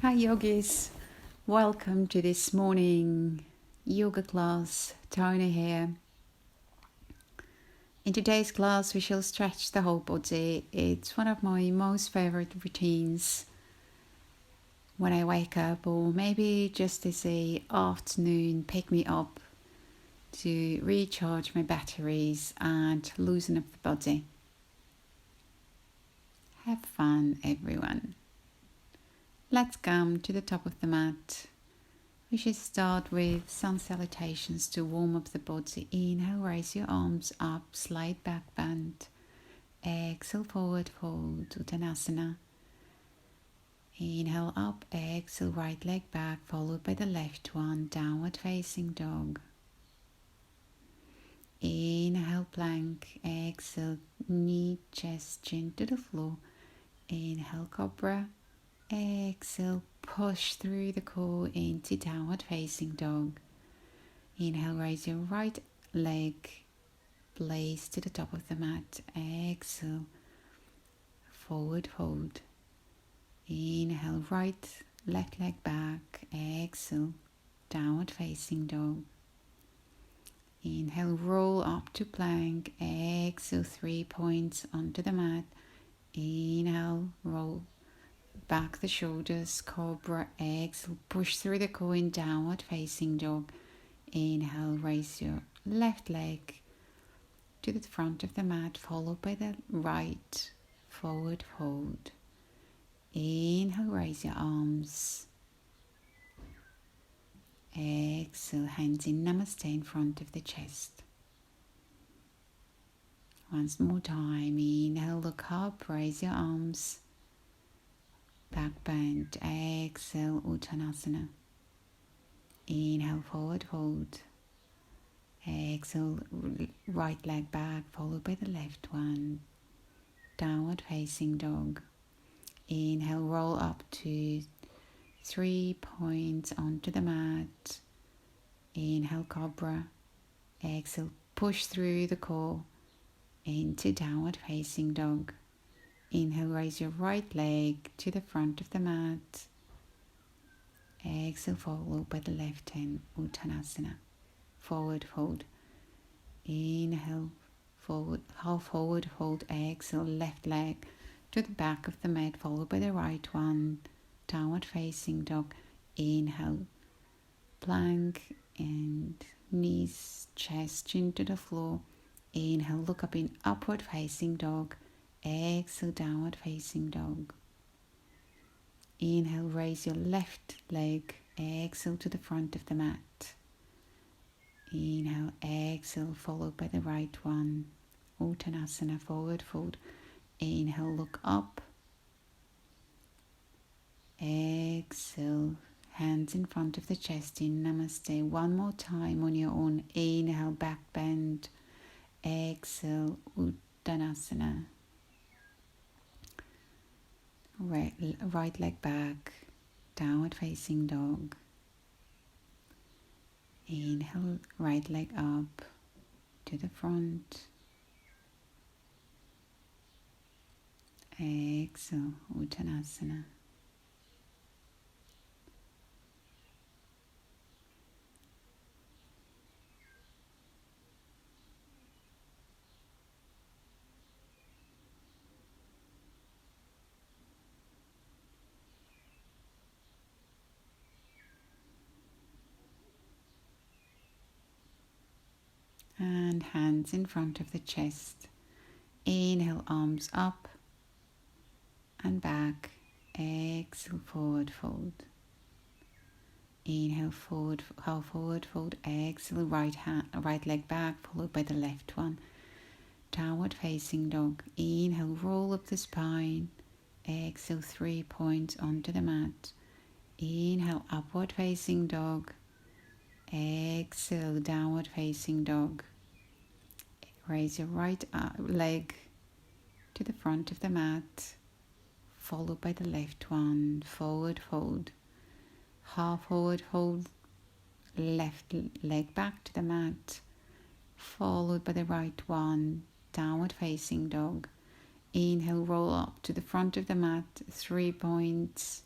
Hi Yogis, welcome to this morning yoga class. Tony here. In today's class we shall stretch the whole body. It's one of my most favorite routines when I wake up, or maybe just as a afternoon pick me up to recharge my batteries and loosen up the body. Have fun everyone. Let's come to the top of the mat. We should start with some salutations to warm up the body. Inhale, raise your arms up, slight back bend. Exhale, forward fold, Uttanasana. Inhale up, exhale, right leg back, followed by the left one, downward facing dog. Inhale, plank, exhale, knee, chest, chin to the floor. Inhale, cobra. Exhale, push through the core into downward facing dog. Inhale, raise your right leg, place to the top of the mat. Exhale, forward fold. Inhale, left leg back. Exhale, downward facing dog. Inhale, roll up to plank. Exhale, 3 points onto the mat. Inhale, roll back the shoulders, cobra. Exhale, push through the core in downward facing dog. Inhale, raise your left leg to the front of the mat, followed by the right, forward fold. Inhale, raise your arms. Exhale, hands in namaste in front of the chest. Once more time, inhale, look up, raise your arms. Back bend, exhale, Uttanasana. Inhale, forward fold. Exhale, right leg back, followed by the left one. Downward facing dog. Inhale, roll up to 3 points onto the mat. Inhale, cobra. Exhale, push through the core into downward facing dog. Inhale, raise your right leg to the front of the mat. Exhale, followed by the left hand, Uttanasana. Forward fold. Inhale, forward, half forward fold. Exhale, left leg to the back of the mat, followed by the right one. Downward facing dog. Inhale, plank and knees, chest, chin to the floor. Inhale, look up in upward facing dog. Exhale, downward facing dog. Inhale, raise your left leg. Exhale to the front of the mat. Inhale, exhale, followed by the right one. Uttanasana, forward fold. Inhale, look up. Exhale, hands in front of the chest in namaste. One more time on your own. Inhale, back bend. Exhale, Uttanasana. Right leg back, downward facing dog. Inhale, right leg up to the front. Exhale, Uttanasana. And hands in front of the chest. Inhale, arms up and back. Exhale, forward fold. Inhale, forward, half forward fold. Exhale, right leg back, followed by the left one. Downward facing dog. Inhale, roll up the spine. Exhale, 3 points onto the mat. Inhale, upward facing dog. Exhale, downward facing dog. Raise your right leg to the front of the mat, followed by the left one. Forward fold. Half forward fold. Left leg back to the mat, followed by the right one. Downward facing dog. Inhale, roll up to the front of the mat, 3 points.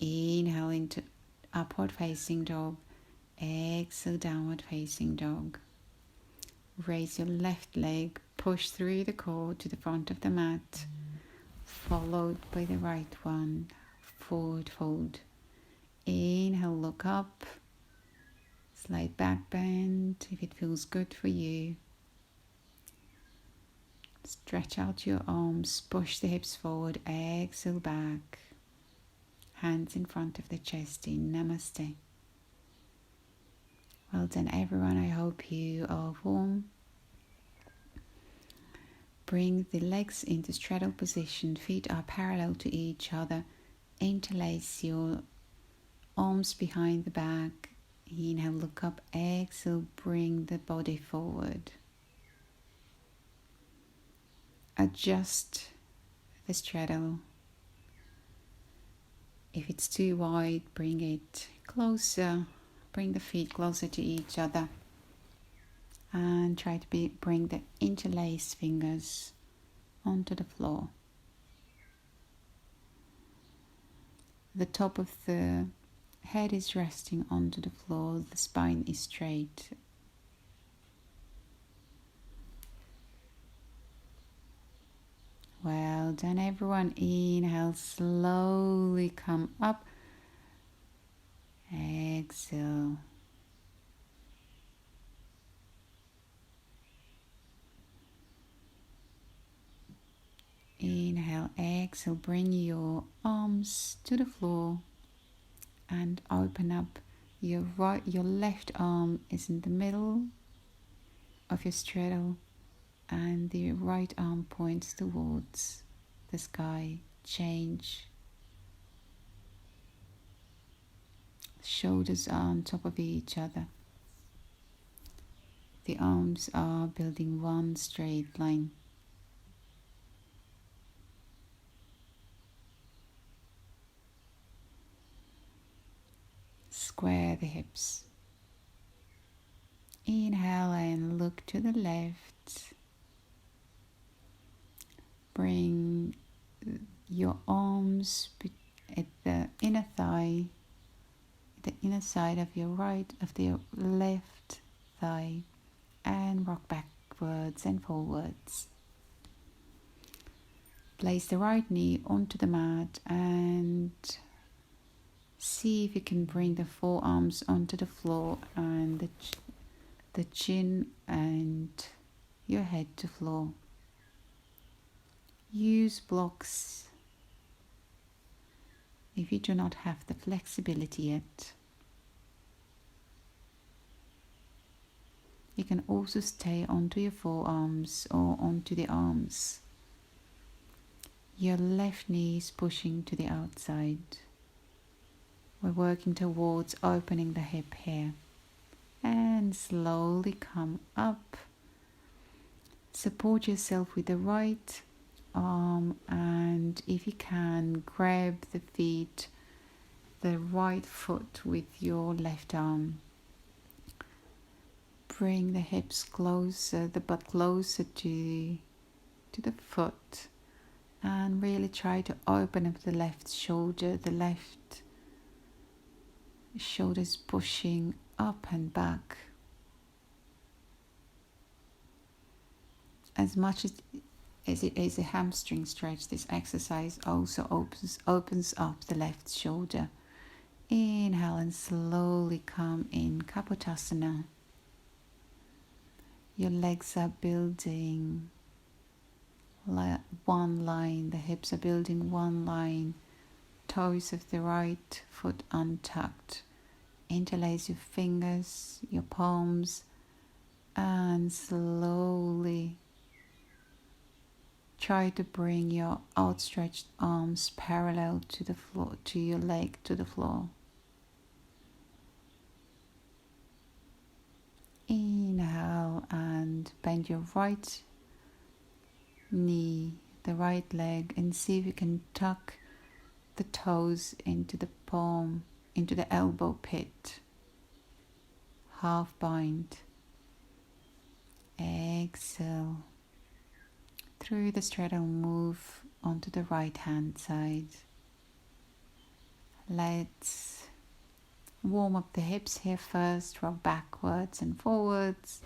Inhale into upward facing dog. Exhale, downward facing dog. Raise your left leg, push through the core to the front of the mat, followed by the right one. Forward fold. Inhale, look up. Slight back bend if it feels good for you. Stretch out your arms, push the hips forward, exhale back. Hands in front of the chest in Namaste. Well done everyone, I hope you are warm. Bring the legs into straddle position, feet are parallel to each other. Interlace your arms behind the back. Inhale, look up, exhale, bring the body forward. Adjust the straddle. If it's too wide, bring it closer. Bring the feet closer to each other. And try to bring the interlaced fingers onto the floor. The top of the head is resting onto the floor. The spine is straight. Well done everyone. Inhale, slowly come up. Exhale. Inhale, exhale, bring your arms to the floor and open up. Your left arm is in the middle of your straddle and the right arm points towards the sky. Change. Shoulders are on top of each other. The arms are building one straight line. Square the hips. Inhale and look to the left. Bring your arms at the inner thigh, the inner side of your left thigh, and rock backwards and forwards. Place the right knee onto the mat and see if you can bring the forearms onto the floor and the chin and your head to floor. Use blocks if you do not have the flexibility yet. You can also stay onto your forearms or onto the arms. Your left knee is pushing to the outside. We're working towards opening the hip here. And slowly come up. Support yourself with the right arm, and if you can, grab the right foot with your left arm. Bring the hips closer, the butt closer to the foot, and really try to open up the left shoulder. The left shoulder is pushing up and back. As much as it is a hamstring stretch, this exercise also opens up the left shoulder. Inhale and slowly come in Kapotasana. Your legs are building one line, the hips are building one line, toes of the right foot untucked. Interlace your fingers, your palms, and slowly try to bring your outstretched arms parallel to the floor, to your leg, to the floor. Inhale and bend your right knee, the right leg, and see if you can tuck the toes into the palm, into the elbow pit. Half bind. Exhale. Through the straddle, move onto the right hand side. Let's warm up the hips here first. Rock backwards and forwards.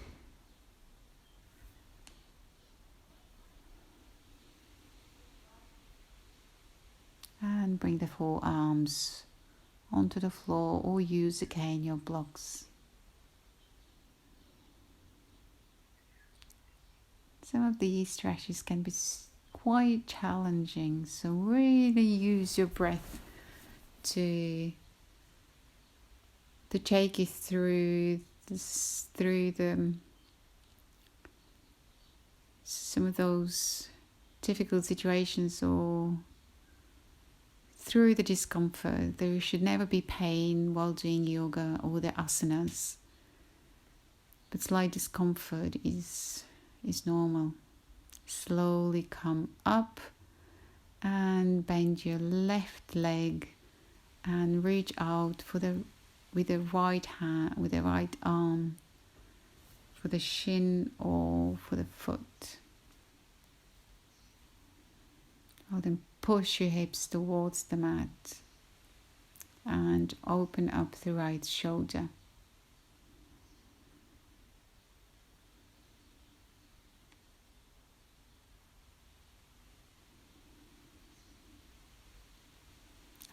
And bring the forearms onto the floor, or use again your blocks. Some of these stretches can be quite challenging, so really use your breath to take you through some of those difficult situations, or through the discomfort. There should never be pain while doing yoga or the asanas, but slight discomfort is normal. Slowly come up and bend your left leg and reach out with the right arm for the shin or for the foot. Or then push your hips towards the mat and open up the right shoulder.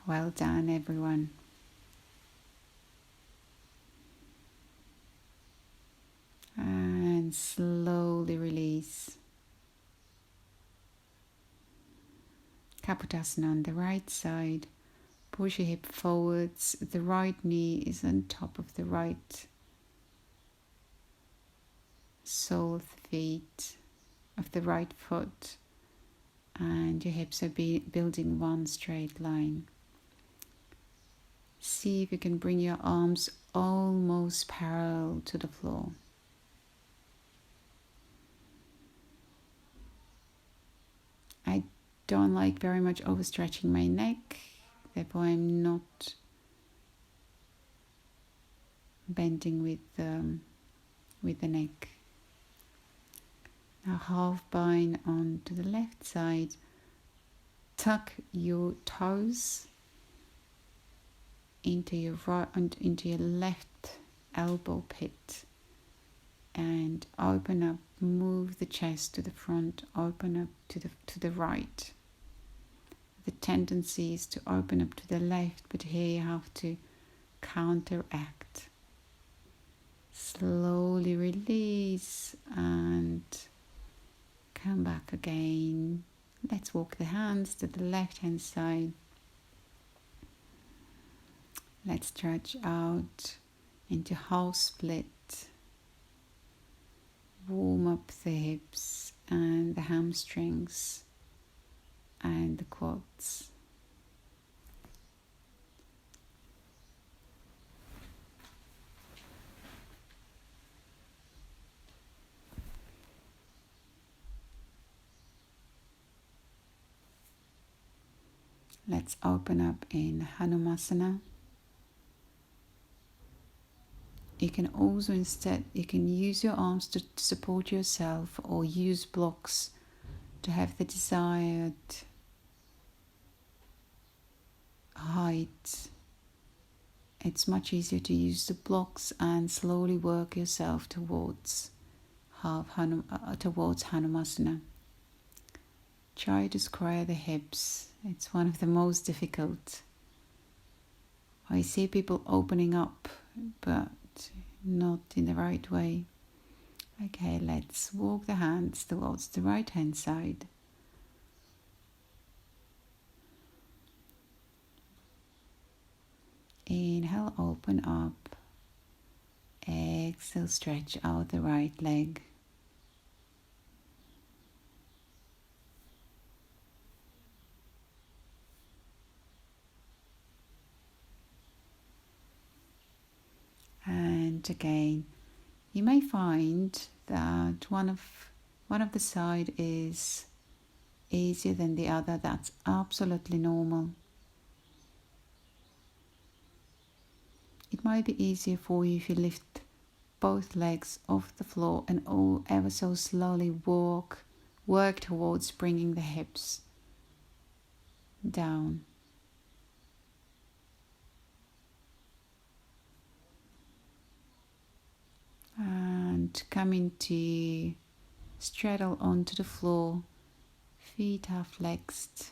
Well done, everyone. And slowly release. Kapotasana on the right side. Push your hip forwards. The right knee is on top of the right sole of the feet, of the right foot. And your hips are building one straight line. See if you can bring your arms almost parallel to the floor. I don't like very much overstretching my neck, therefore I'm not bending with the neck. Now half bind onto the left side. Tuck your toes into your left elbow pit and open up. Move the chest to the front. Open up to the right. The tendency is to open up to the left, but here you have to counteract. Slowly release and come back again. Let's walk the hands to the left hand side. Let's stretch out into half split. Warm up the hips and the hamstrings and the quads. Let's open up in Hanumasana. You can also you can use your arms to support yourself, or use blocks to have the desired height. It's much easier to use the blocks and slowly work yourself towards Hanumasana. Try to square the hips. It's one of the most difficult. I see people opening up, but not in the right way. Okay, let's walk the hands towards the right hand side. Inhale, open up. Exhale, stretch out the right leg. And again, you may find that one of the side is easier than the other. That's absolutely normal. It might be easier for you if you lift both legs off the floor and ever so slowly work towards bringing the hips down. and come into straddle onto the floor, feet are flexed,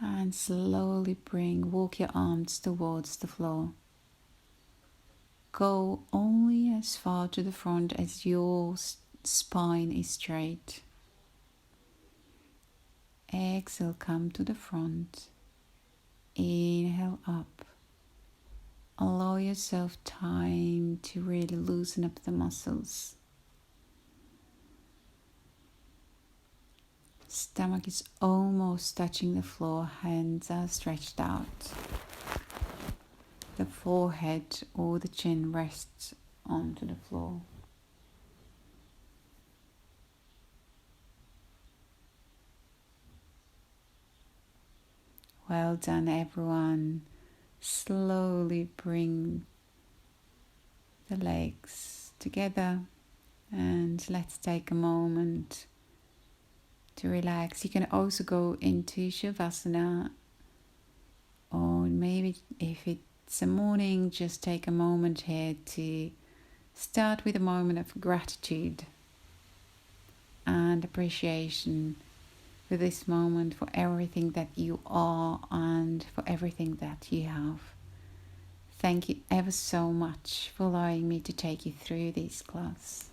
and slowly walk your arms towards the floor. Go only as far to the front as your spine is straight. Exhale, come to the front. Inhale up. Allow yourself time to really loosen up the muscles. Stomach is almost touching the floor, hands are stretched out. The forehead or the chin rests onto the floor. Well done, everyone. Slowly bring the legs together and let's take a moment to relax. You can also go into Shavasana, or maybe if it's a morning, just take a moment here to start with a moment of gratitude and appreciation for this moment, for everything that you are and for everything that you have. Thank you ever so much for allowing me to take you through this class.